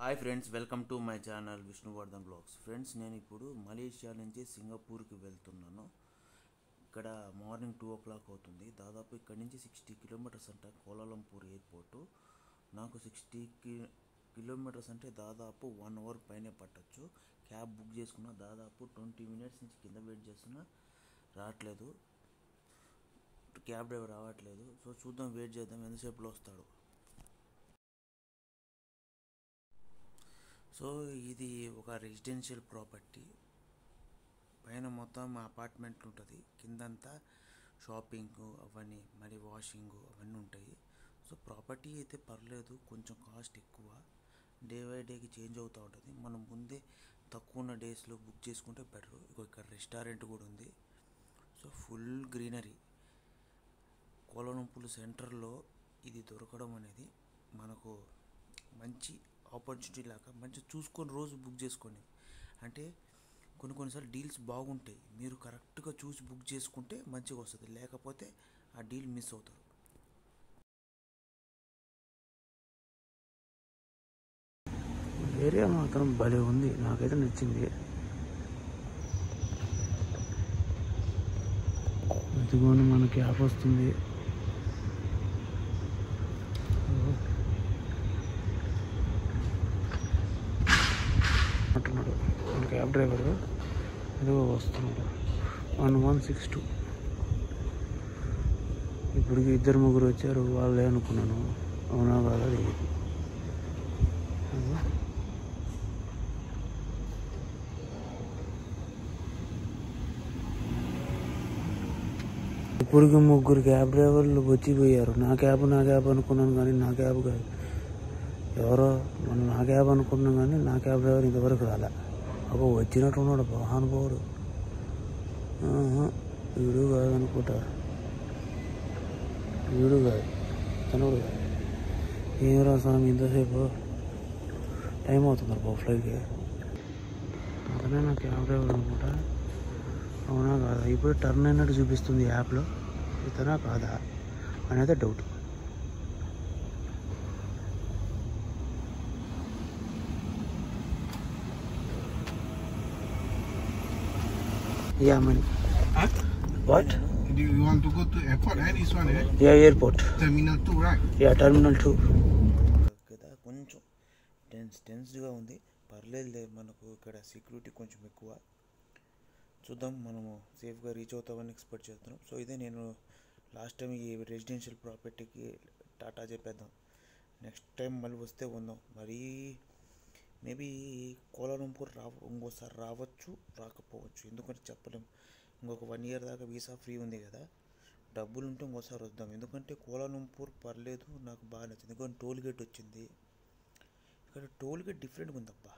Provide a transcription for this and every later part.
Hi friends, welcome to my channel Vishnuvardhan blogs. Friends, నేను ఇప్పుడు Malaysia నుంచి సింగపూర్కి వెళ్తున్నాను. ఇక్కడ మార్నింగ్ 2 o'clock అవుతుంది. దాదాపు ఇక్కడ నుంచి 60 kilometers అంట కోలాలంపూర్ ఎయిర్పోర్టు. నాకు 60 kilometers అంటే దాదాపు 1 hour పైనే పట్టచ్చు. క్యాబ్ బుక్ చేసుకున్నా, దాదాపు 20 minutes నుంచి కింద వెయిట్ చేస్తున్నా, రావట్లేదు. క్యాబ్ డ్రైవర్ రావట్లేదు. సో చూద్దాం, వెయిట్ చేద్దాం ఎంతసేపులో వస్తాడు. సో ఇది ఒక రెసిడెన్షియల్ ప్రాపర్టీ. పైన మొత్తం అపార్ట్మెంట్ ఉంటుంది, కిందంతా షాపింగ్ అవన్నీ, మరి వాషింగ్ అవన్నీ ఉంటాయి. సో ప్రాపర్టీ అయితే పర్లేదు, కొంచెం కాస్ట్ ఎక్కువ. డే బై డేకి చేంజ్ అవుతూ ఉంటుంది. మనం ముందే తక్కువ ఉన్న డేస్లో బుక్ చేసుకుంటే బెటర్. ఇక్కడ రెస్టారెంట్ కూడా ఉంది. So full greenery. కోలాలంపూర్ సెంటర్లో ఇది దొరకడం అనేది మనకు మంచి ఆపర్చునిటీ లాగా. మంచి చూసుకొని రోజు బుక్ చేసుకోండి. అంటే కొన్నిసార్లు డీల్స్ బాగుంటాయి, మీరు కరెక్ట్గా చూసి బుక్ చేసుకుంటే మంచిగా వస్తుంది, లేకపోతే ఆ డీల్ మిస్ అవుతారు. ఏరియా మాత్రం భలే ఉంది, నాకైతే నచ్చింది. ఇదిగోని మనకి యాప్ వస్తుంది. అంటున్నాడు మన క్యాబ్ డ్రైవర్, ఏదో వస్తున్నాడు. 1162. ఇప్పటికి 2-3 వచ్చారు, వాళ్ళే అనుకున్నాను. అవునా కాదా తెలియదు. ఇప్పటికి 3 క్యాబ్ డ్రైవర్లు వచ్చిపోయారు. నా క్యాబ్ అనుకున్నాను, కానీ నా క్యాబ్ కాదు. ఎవరో మనం నా క్యాబ్ అనుకున్నాం, కానీ నా క్యాబ్ డ్రైవర్ ఇంతవరకు రాలే. అబ్బో వచ్చినట్టు ఉన్నాడు మహానుభావుడు. వీడు కాదు అనుకుంటా, వీడు కాదు, తను కాదు. ఏమరా స్వామి, ఇంతసేపు టైం అవుతుంది బాబు ఫ్లైట్కి. అతనే నా క్యాబ్ డ్రైవర్ అనుకుంటా. అవునా కాదా? ఇప్పుడు టర్న్ అయినట్టు చూపిస్తుంది యాప్లో. ఇతనా కాదా అనేది doubt. Yeah, man. Huh? What? Do you want to go to airport? This one, eh? Yeah, airport. Terminal 2, right? Yeah, Terminal 2. కదా కొంచెం టెన్స్డ్గా ఉంది. పర్లేదు, మనకు ఇక్కడ సెక్యూరిటీ కొంచెం ఎక్కువ. చూద్దాం, మనము సేఫ్గా రీచ్ అవుతామని ఎక్స్పెక్ట్ చేస్తున్నాం. సో ఇదే నేను లాస్ట్ టైం ఈ రెసిడెన్షియల్ ప్రాపర్టీకి టాటా చెప్పేద్దాం. నెక్స్ట్ టైం మళ్ళీ వస్తే ఉందాం. మరీ మేబీ కోలాలంపూర్ ఇంకోసారి రావచ్చు, రాకపోవచ్చు, ఎందుకంటే చెప్పలేం. ఇంకొక 1 year దాకా వీసా ఫ్రీ ఉంది కదా. డబ్బులు ఉంటే ఇంకోసారి వద్దాం. ఎందుకంటే కోలాలంపూర్ పర్లేదు, నాకు బాగా నచ్చింది. ఎందుకంటే టోల్ గేట్ వచ్చింది. ఇక్కడ టోల్ గేట్ డిఫరెంట్గా ఉందబ్బా.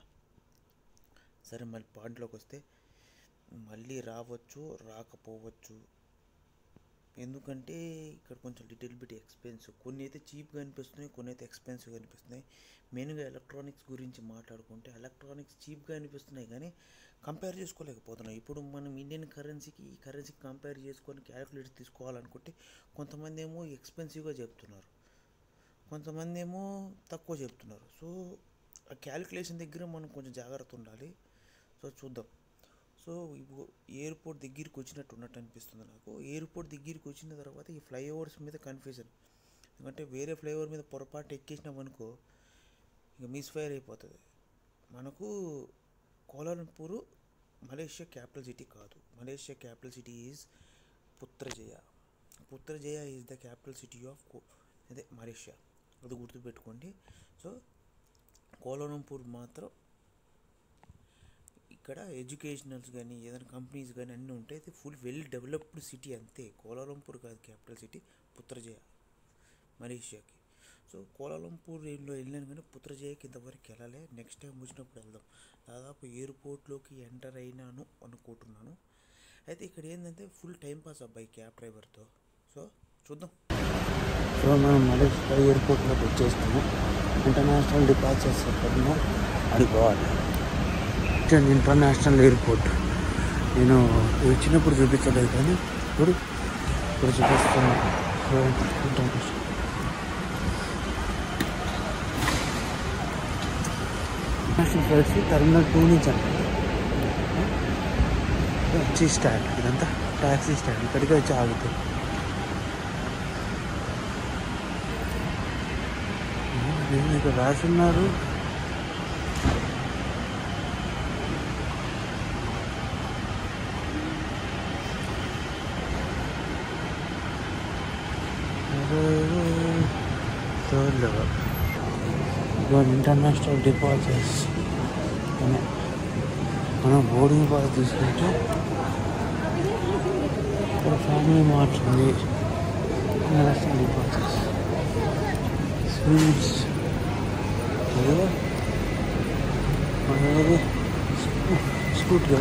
సరే, మళ్ళీ పాయింట్లోకి వస్తే మళ్ళీ రావచ్చు, రాకపోవచ్చు. ఎందుకంటే ఇక్కడ కొంచెం లిటిల్ బిట్ ఎక్స్పెన్సివ్. కొన్ని అయితే చీప్గా అనిపిస్తున్నాయి, కొన్ని అయితే ఎక్స్పెన్సివ్గా అనిపిస్తున్నాయి. మెయిన్గా ఎలక్ట్రానిక్స్ గురించి మాట్లాడుకుంటే ఎలక్ట్రానిక్స్ చీప్గా అనిపిస్తున్నాయి, కానీ కంపేర్ చేసుకోలేకపోతున్నాం. ఇప్పుడు మనం ఇండియన్ కరెన్సీకి ఈ కరెన్సీకి కంపేర్ చేసుకొని క్యాలిక్యులేటర్ తీసుకోవాలనుకుంటే కొంతమంది ఏమో ఎక్స్పెన్సివ్గా చెప్తున్నారు, కొంతమంది ఏమో తక్కువ చెప్తున్నారు. సో ఆ క్యాలిక్యులేషన్ దగ్గర మనం కొంచెం జాగ్రత్త ఉండాలి. సో చూద్దాం. సో ఇప్పుడు ఎయిర్పోర్ట్ దగ్గరికి వచ్చినట్టు ఉన్నట్టు అనిపిస్తుంది నాకు. ఎయిర్పోర్ట్ దగ్గరికి వచ్చిన తర్వాత ఈ ఫ్లైఓవర్స్ మీద కన్ఫ్యూజన్. ఎందుకంటే వేరే ఫ్లైఓవర్ మీద పొరపాటు ఎక్కేసినామనుకో ఇక మిస్ఫైర్ అయిపోతుంది. మనకు కోలాలంపూర్ మలేషియా క్యాపిటల్ సిటీ కాదు. Malaysia capital city is Putrajaya. Putrajaya is the capital city of అదే మలేషియా. అది గుర్తుపెట్టుకోండి. సో కోలాలంపూర్ మాత్రం ఇక్కడ ఎడ్యుకేషనల్స్ కానీ ఏదైనా కంపెనీస్ కానీ అన్నీ ఉంటాయి. ఇది ఫుల్ వెల్ డెవలప్డ్ సిటీ అంతే. కోలాలంపూర్ కాదు క్యాపిటల్ సిటీ, పుత్రజయ మలేషియాకి. సో కోలాలంపూర్లో వెళ్ళాను, కానీ పుత్రజయకి ఇంతవరకు వెళ్ళాలి. నెక్స్ట్ టైం వచ్చినప్పుడు వెళ్దాం. దాదాపు ఎయిర్పోర్ట్లోకి ఎంటర్ అయినాను అనుకుంటున్నాను. అయితే ఇక్కడ ఏంటంటే ఫుల్ టైంపాస్ అబ్బాయి క్యాబ్ డ్రైవర్తో. సో చూద్దాం. సో మనం మలేషియా ఎయిర్పోర్ట్లోకి వచ్చేస్తాము. ఇంటర్నేషనల్ డిపార్చర్స్ ఎక్కడున్నా అడిపోవాలి. ఇంటర్నేషనల్ ఎయిర్పోర్ట్ నేను వచ్చినప్పుడు చూపించలేదు, కానీ ఇప్పుడు చూపిస్తున్నాను. ఇంటర్నేషనల్ నేషనల్ ఫ్లైట్స్ టెర్మినల్ 2 నుంచి అంట వచ్చి స్టాండ్, ఇదంతా ట్యాక్సీ స్టాండ్, ఇక్కడికి వచ్చి ఆగుతుంది. ఇక్కడ రాసున్నారు థర్డ్ లెవెల్ ఇంటర్నేషనల్ డిపార్చర్స్. మనం బోర్డింగ్ పాస్ తీసుకుంటే ఇక్కడ ఫ్యామిలీ మార్ట్ ఉంది. International departures sweets scooty.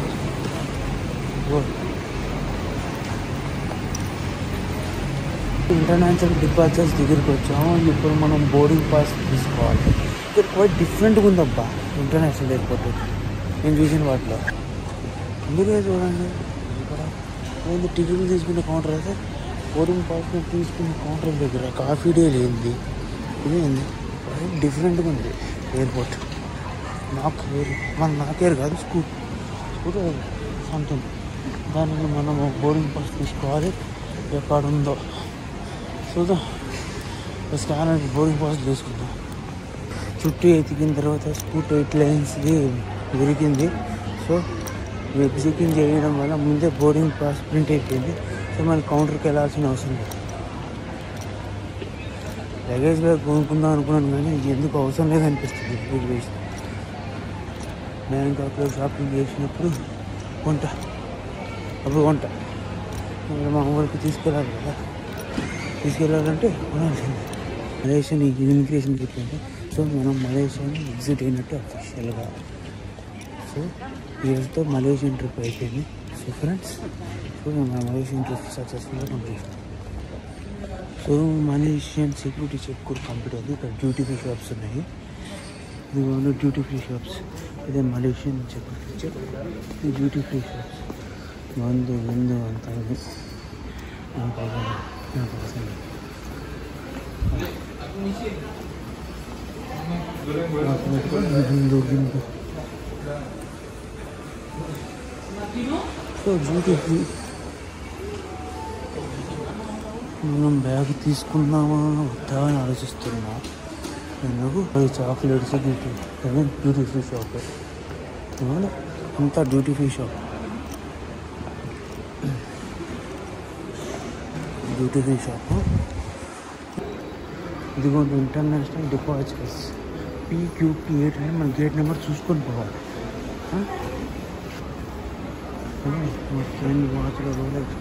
International departures దగ్గరికి వచ్చాము. ఇప్పుడు మనం బోర్డింగ్ పాస్ తీసుకోవాలి. ఇక్కడ క్వైట్ డిఫరెంట్గా ఉందబ్బా ఇంటర్నేషనల్ ఎయిర్పోర్ట్ నేను చూసిన వాటిలో. అందుకే చూడండి ఇక్కడ ఏంది టికెట్లు తీసుకునే కౌంటర్ అయితే బోర్డింగ్ పాస్ తీసుకునే కౌంటర్ దగ్గర కాఫీ డే లేనిది ఇదేంది డిఫరెంట్గా ఉంది ఎయిర్పోర్ట్. నాకేర్ కాదు స్కూటర్ సంథింగ్. దానిని మనము బోర్డింగ్ పాస్ తీసుకోవాలి. ఎక్కడ ఉందో చూద్దాం. స్కానర్ బోర్డింగ్ పాస్ తీసుకుందాం. చుట్టూ ఎతికిన తర్వాత స్కూటర్ 8 లైన్స్ది దొరికింది. సో వెబ్ చెకింగ్ చేయడం వల్ల ముందే బోర్డింగ్ పాస్ ప్రింట్ అయిపోయింది. సో మనకి కౌంటర్కి వెళ్ళాల్సిన అవసరం లేదు. లగేజ్ బ్యాగ్ కొనుక్కుందాం అనుకున్నాను కానీ ఎందుకు అవసరం లేదనిపిస్తుంది. బ్యాంకాక్లో షాపింగ్ చేసినప్పుడు కొంట మా ఊరికి తీసుకెళ్ళాలి కదా. తీసుకెళ్ళాలంటే కొనాల్సింది. మలేషియన్ ఇమిగ్రేషన్ చెప్పింది. సో మనం మలేషియాని ఎగ్జిట్ అయినట్టు అఫీషియల్గా. సో ఈరోజుతో మలేషియన్ ట్రిప్ అయిపోయింది. సో ఫ్రెండ్స్, సో మన మలేషియన్ ట్రిప్ సక్సెస్ఫుల్గా complete. So Malaysian security check కూడా కంప్లీట్ అయింది. ఇక్కడ డ్యూటీ ఫ్రీ షాప్స్ ఉన్నాయి. ఇదిగోండి డ్యూటీ ఫ్రీ షాప్స్. ఇదే మలేషియన్ సెక్యూరిటీ చెక్. ఇది డ్యూటీ ఫ్రీ షాప్స్. మందు అంతా సో డ్యూటీ ఫ్రీ. మనం బ్యాగ్ తీసుకుందామా వద్దా అని ఆలోచిస్తున్నా. ఎందుకు చాక్లెట్స్ డ్యూటీ ఫ్రీ షాప్ అంతా duty free shop. Duty free shop. ఇదిగోండి ఇంటర్నేషనల్ డిపార్చర్స్ PQP8 అని మన గేట్ నెంబర్ చూసుకొని పోవాలి. మా ఫ్రెండ్ వాచ్లో రోలెక్స్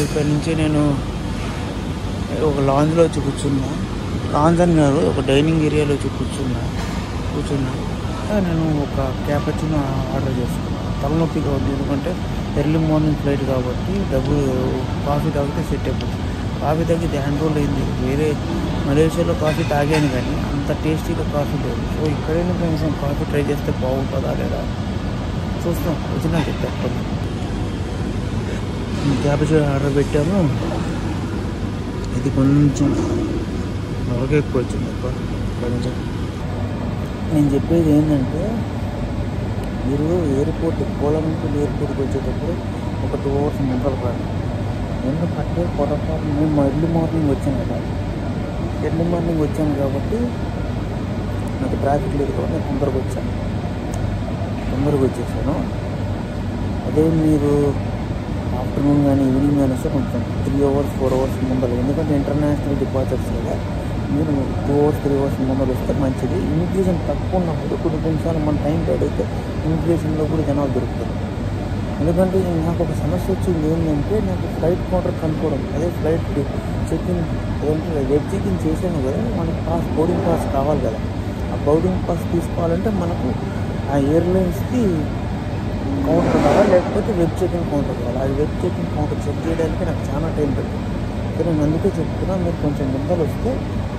ఇక్కడ నుంచి నేను ఒక లాంజ్లో వచ్చి కూర్చున్నా. లాంజ్ అని కాదు, ఒక డైనింగ్ ఏరియాలో వచ్చి కూర్చున్నా. నేను ఒక క్యాపచినో ఆర్డర్ చేసుకున్నాను. తలనొప్పిగా ఉంది, ఎందుకంటే ఎర్లీ మార్నింగ్ ఫ్లైట్ కాబట్టి కాఫీ తాగితే సెట్ అయిపోతుంది. కాఫీ తాగితే హ్యాండ్ రోల్ అయింది. వేరే మలేషియాలో కాఫీ తాగాను కానీ అంత టేస్టీగా కాఫీ లేదు. సో ఇక్కడైనా కనీసం కాఫీ ట్రై చేస్తే బాగుంటుందా లేదా చూస్తాం. వచ్చినా చెప్తాను. క్యాపచినో ఆర్డర్ పెట్టాము. ఇది కొంచెం బాగా ఎక్కువ వచ్చింది. కొంచెం నేను చెప్పేది ఏంటంటే, మీరు ఎయిర్పోర్ట్ కోలంబస్ ఎయిర్పోర్ట్కి వచ్చేటప్పుడు ఒక 2 hours ముందర రాదు. ఎందుకంటే పొరపాటు మేము ఎర్లీ మార్నింగ్ వచ్చాను కాబట్టి నాకు ట్రాఫిక్ లేదు కాబట్టి నేను తొందరగా వచ్చేసాను. అదే మీరు ఆఫ్టర్నూన్ కానీ ఈవినింగ్ కానీ వస్తే కొంచెం 3 hours 4 hours ముందర, ఎందుకంటే ఇంటర్నేషనల్ డిపార్చర్స్ కదా, మీరు 2 hours 3 hours ముందర వస్తే మంచిది. ఇమిగ్రేషన్ తక్కువ ఉన్నప్పుడు కొన్ని నిమిషాలు మన టైం బ్యాడ్ అయితే ఇమిగ్రేషన్లో కూడా జనాలు దొరుకుతారు. ఎందుకంటే నాకు ఒక సమస్య వచ్చింది ఏంటంటే, నాకు ఫ్లైట్ కౌంటర్ కనుక్కోవడం, అదే ఫ్లైట్ చెక్ఇన్ ఏంటంటే వెబ్ చెక్ఇన్ చేసాను కదా, మనకి బోర్డింగ్ పాస్ కావాలి కదా. ఆ బోర్డింగ్ పాస్ తీసుకోవాలంటే మనకు ఆ ఎయిర్లైన్స్కి కౌంటర్ కావాలి, లేకపోతే వెబ్ చెకింగ్ కౌంటర్ కావాలి. అది వెబ్ చెకింగ్ కౌంటర్ చెక్ చేయడానికి నాకు చాలా టైం పడుతుంది. సో నేను అందుకే చెప్తున్నాను, మీరు కొంచెం ముందర వస్తే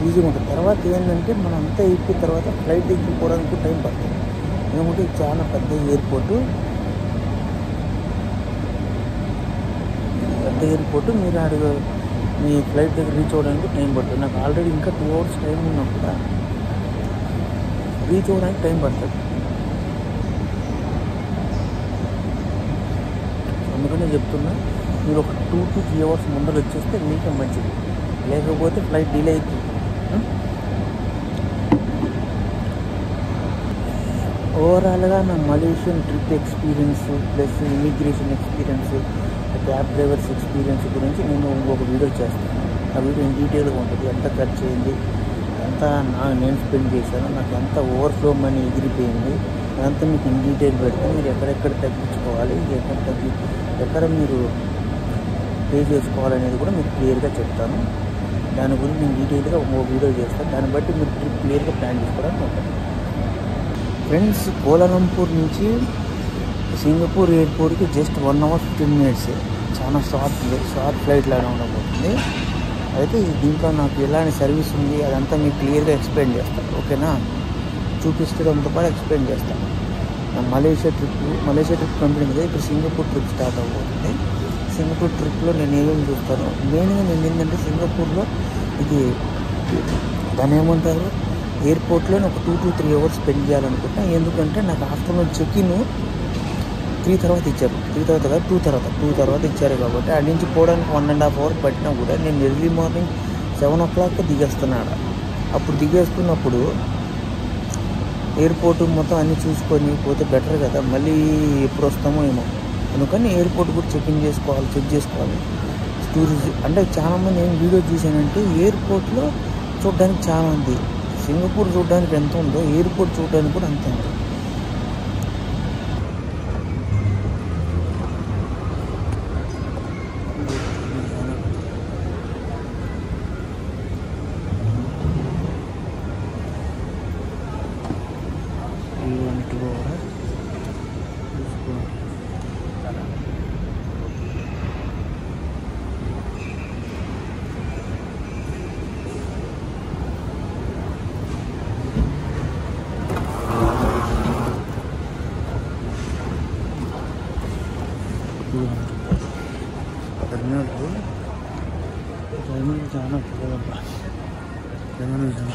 ఈజీగా ఉంటుంది. తర్వాత ఏంటంటే మనం అంతా అయిపోయిన తర్వాత ఫ్లైట్ ఎక్కిపోవడానికి టైం పడుతుంది. ఎందుకంటే చాలా పెద్ద ఎయిర్పోర్టు. మీరు అడుగు మీ ఫ్లైట్ దగ్గర రీచ్ అవ్వడానికి టైం పడుతుంది. నాకు ఆల్రెడీ ఇంకా 2 hours టైం ఉన్నా కూడా రీచ్ అవ్వడానికి టైం పడుతుంది. అందుకనే చెప్తున్నా, మీరు ఒక 2 to 3 hours ముందర వచ్చేస్తే మీకే మంచిది, లేకపోతే ఫ్లైట్ డిలే అవుతుంది. ఓవరాల్గా నా Malaysian trip experience plus immigration experience, cab drivers experience గురించి నేను ఇంకొక వీడియో చేస్తాను. ఆ వీడియో ఇన్ డీటెయిల్గా ఉంటుంది. ఎంత ఖర్చు అయింది, ఎంత నేను స్పెండ్ చేశాను, నాకు ఎంత ఓవర్ఫ్లో మనీ ఎగిరిపోయింది, అదంతా మీకు ఇన్ డీటెయిల్ పెడితే మీరు ఎక్కడెక్కడ తగ్గించుకోవాలి, ఎక్కడ మీరు పే చేసుకోవాలనేది కూడా మీకు క్లియర్గా చెప్తాను. దాని గురించి నేను డీటెయిల్గా ఒక వీడియో చేస్తాను. దాన్ని బట్టి మీరు ట్రిప్ క్లియర్గా ప్లాన్ చేసుకోవడానికి ఉంటుంది. ఫ్రెండ్స్, కోలాలంపూర్ నుంచి సింగపూర్ ఎయిర్పోర్ట్కి జస్ట్ 1 hour 15 minutes. చాలా షార్ట్ ఫ్లైట్ లాగా ఉండబోతుంది. అయితే దీంట్లో నాకు ఎలాంటి సర్వీస్ ఉంది అదంతా మీకు క్లియర్గా ఎక్స్ప్లెయిన్ చేస్తాను. ఓకేనా? చూపిస్తడంతో పాటు ఎక్స్ప్లెయిన్ చేస్తాను. మలేషియా ట్రిప్ కంపెనీ మీద ఇప్పుడు సింగపూర్ ట్రిప్ స్టార్ట్ అవబోతుంది. సింగపూర్ ట్రిప్లో నేను ఏమేమి చూస్తాను, మెయిన్గా నేను ఏంటంటే సింగపూర్లో ఇది దాన్ని ఏమంటారు, ఎయిర్పోర్ట్లో ఒక 2 to 3 hours స్పెండ్ చేయాలనుకుంటా. ఎందుకంటే నాకు ఆఫ్టర్నూన్ చెక్-ఇన్ 3 తర్వాత ఇచ్చారు. 2 తర్వాత ఇచ్చారు కాబట్టి అక్కడి నుంచి పోవడానికి 1.5 hour పట్టినా కూడా నేను ఎర్లీ మార్నింగ్ 7 o'clock దిగేస్తున్నాడు. అప్పుడు దిగేసుకున్నప్పుడు ఎయిర్పోర్ట్ మొత్తం అన్నీ చూసుకొని పోతే బెటర్ కదా. మళ్ళీ ఎప్పుడు వస్తామో ఏమో, అందుకని ఎయిర్పోర్ట్ కూడా చెక్ చేసుకోవాలి. టూరిజం అంటే చాలామంది నేను వీడియో చూశానంటే ఎయిర్పోర్ట్లో చూడడానికి చాలా ఉంది. సింగపూర్ చూడడానికి ఎంత ఉందో ఎయిర్పోర్ట్ చూడడానికి కూడా అంత ఉంది. జర్మనీ చాలా పెద్దదబ్బా. జర్మనీ చాలా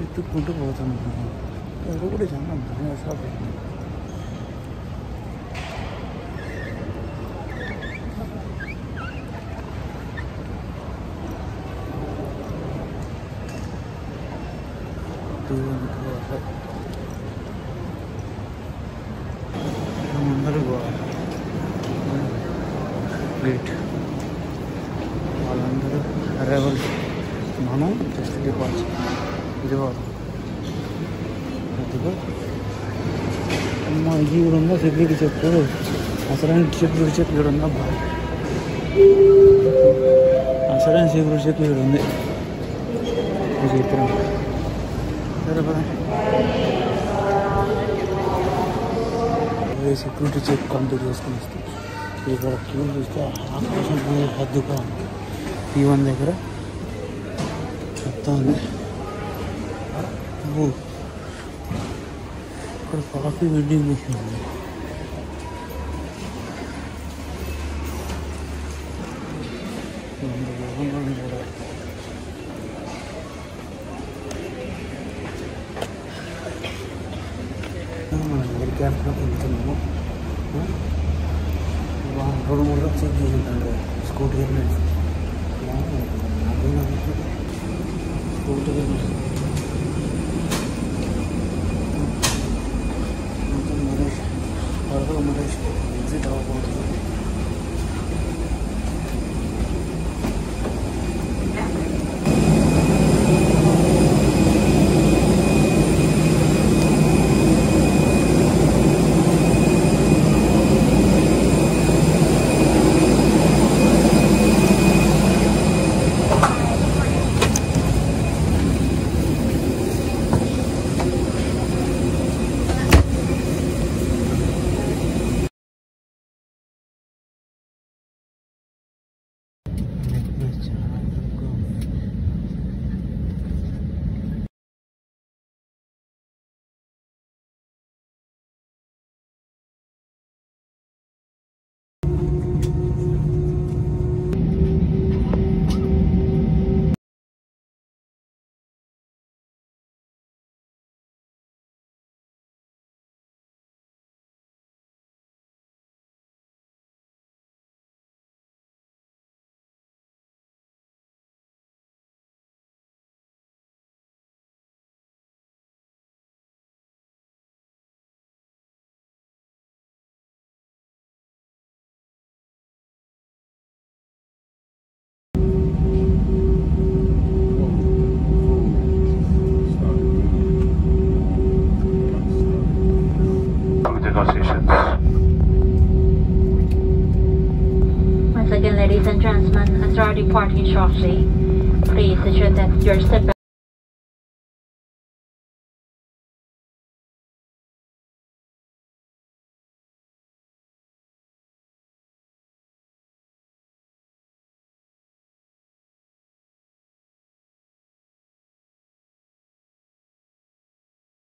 ఎత్తుక్కుంటూ పోతాను. ఎవరు కూడా చాలా బాగా షాప్ అయింది. అందరూ వెయిట్, వాళ్ళందరూ అరైవల్, మనం జస్ట్ డిపాజిట్. ఇది అమ్మ ఇది కూడా ఉందా సెక్యూరిటీ చెక్, అసలైన సెక్యూరిటీ చెక్ ఇక్కడ ఉందా బాగా, అసలైన సెక్యూరిటీ చెక్ ఇక్కడ ఉంది. చెప్తున్నాం సరే పద. సెక్యూరిటీ చెక్ కంప్లీట్ చేసుకుని వస్తాం. ఇక్కడ క్యూ చూస్తే ఆకాశం హద్దుగా ఉంది. P1 దగ్గర చెప్తా ఉంది. ఇక్కడ కాఫీ వెడ్డింగ్ మిషన్ ఉంది. కూడా మనం ఎయిర్ క్రాఫ్ట్లోకి వెళ్తున్నాము. 2-3 చెక్ చేసిందండి స్కూటీ ఎయిర్లైన్స్. స్కూటీ ఎయిర్లైన్స్ మలేష్ ఎగ్జిట్ అవ్వబోతుంది. again, ladies and gentlemen, as we are departing shortly, please ensure that your seatbelt